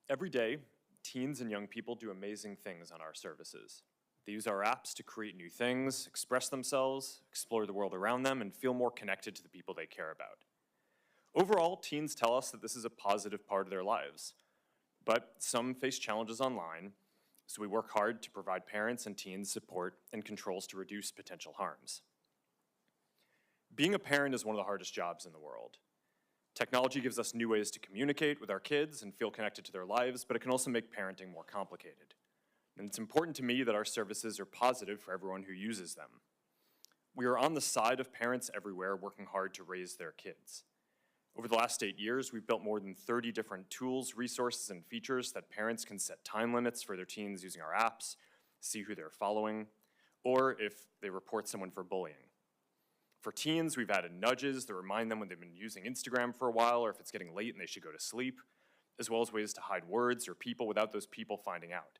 Every day, teens and young people do amazing things on our services. They use our apps to create new things, express themselves, explore the world around them, and feel more connected to the people they care about. Overall, teens tell us that this is a positive part of their lives. But some face challenges online, so we work hard to provide parents and teens support and controls to reduce potential harms. Being a parent is one of the hardest jobs in the world. Technology gives us new ways to communicate with our kids and feel connected to their lives, but it can also make parenting more complicated. And it's important to me that our services are positive for everyone who uses them. We are on the side of parents everywhere working hard to raise their kids. Over the last 8 years, we've built more than 30 different tools, resources, and features that parents can set time limits for their teens using our apps, see who they're following, or if they report someone for bullying. For teens, we've added nudges that remind them when they've been using Instagram for a while or if it's getting late and they should go to sleep, as well as ways to hide words or people without those people finding out.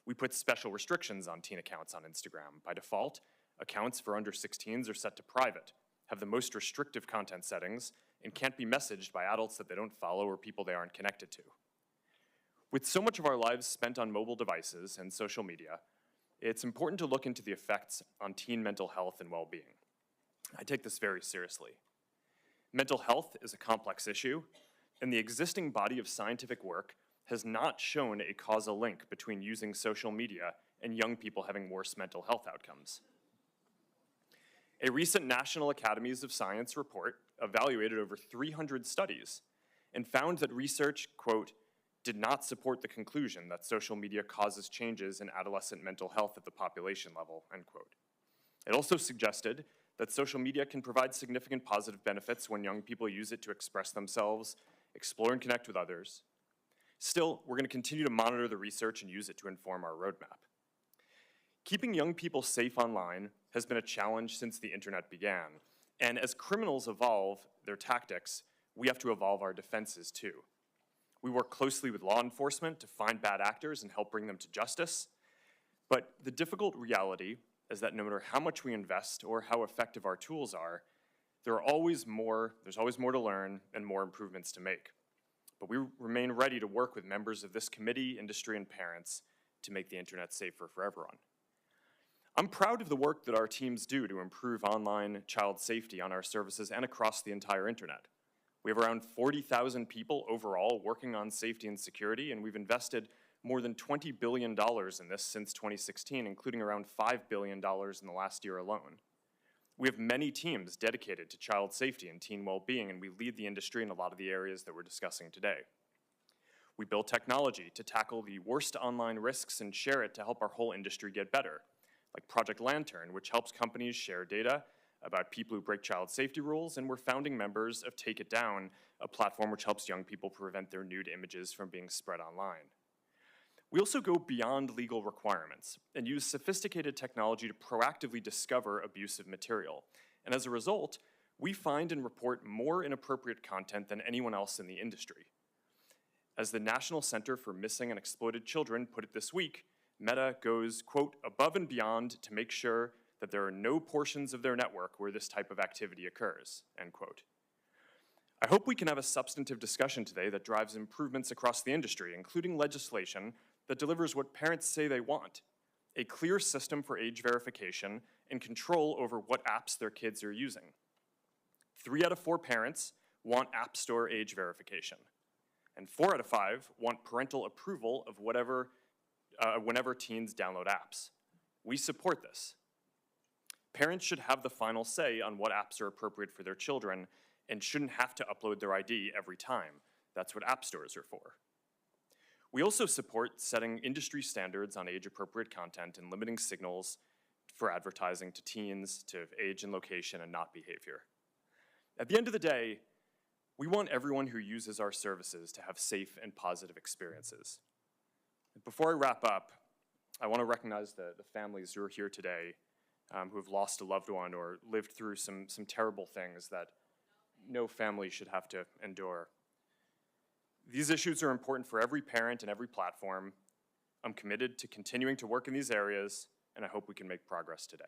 We put special restrictions on teen accounts on Instagram. By default, accounts for under 16s are set to private, have the most restrictive content settings, and can't be messaged by adults that they don't follow or people they aren't connected to. With so much of our lives spent on mobile devices and social media, it's important to look into the effects on teen mental health and well-being. I take this very seriously. Mental health is a complex issue, and the existing body of scientific work has not shown a causal link between using social media and young people having worse mental health outcomes. A recent National Academies of Science report evaluated over 300 studies and found that research, quote, did not support the conclusion that social media causes changes in adolescent mental health at the population level, end quote. It also suggested that social media can provide significant positive benefits when young people use it to express themselves, explore and connect with others. Still, we're going to continue to monitor the research and use it to inform our roadmap. Keeping young people safe online has been a challenge since the internet began, and as criminals evolve their tactics, we have to evolve our defenses too. We work closely with law enforcement to find bad actors and help bring them to justice, but the difficult reality is that no matter how much we invest or how effective our tools are, there's always more to learn and more improvements to make. But we remain ready to work with members of this committee, industry, and parents to make the internet safer for everyone. I'm proud of the work that our teams do to improve online child safety on our services and across the entire internet. We have around 40,000 people overall working on safety and security, and we've invested more than $20 billion in this since 2016, including around $5 billion in the last year alone. We have many teams dedicated to child safety and teen well-being, and we lead the industry in a lot of the areas that we're discussing today. We build technology to tackle the worst online risks and share it to help our whole industry get better, like Project Lantern, which helps companies share data about people who break child safety rules, and we're founding members of Take It Down, a platform which helps young people prevent their nude images from being spread online. We also go beyond legal requirements and use sophisticated technology to proactively discover abusive material. And as a result, we find and report more inappropriate content than anyone else in the industry. As the National Center for Missing and Exploited Children put it this week, Meta goes, quote, above and beyond to make sure that there are no portions of their network where this type of activity occurs, end quote. I hope we can have a substantive discussion today that drives improvements across the industry, including legislation that delivers what parents say they want, a clear system for age verification and control over what apps their kids are using. 3 out of 4 parents want App Store age verification, and 4 out of 5 want parental approval of whenever teens download apps. We support this. Parents should have the final say on what apps are appropriate for their children and shouldn't have to upload their ID every time. That's what app stores are for. We also support setting industry standards on age-appropriate content and limiting signals for advertising to teens to age and location and not behavior. At the end of the day, we want everyone who uses our services to have safe and positive experiences. Before I wrap up, I want to recognize the families who are here today who have lost a loved one or lived through some terrible things that no family should have to endure. These issues are important for every parent and every platform. I'm committed to continuing to work in these areas, and I hope we can make progress today.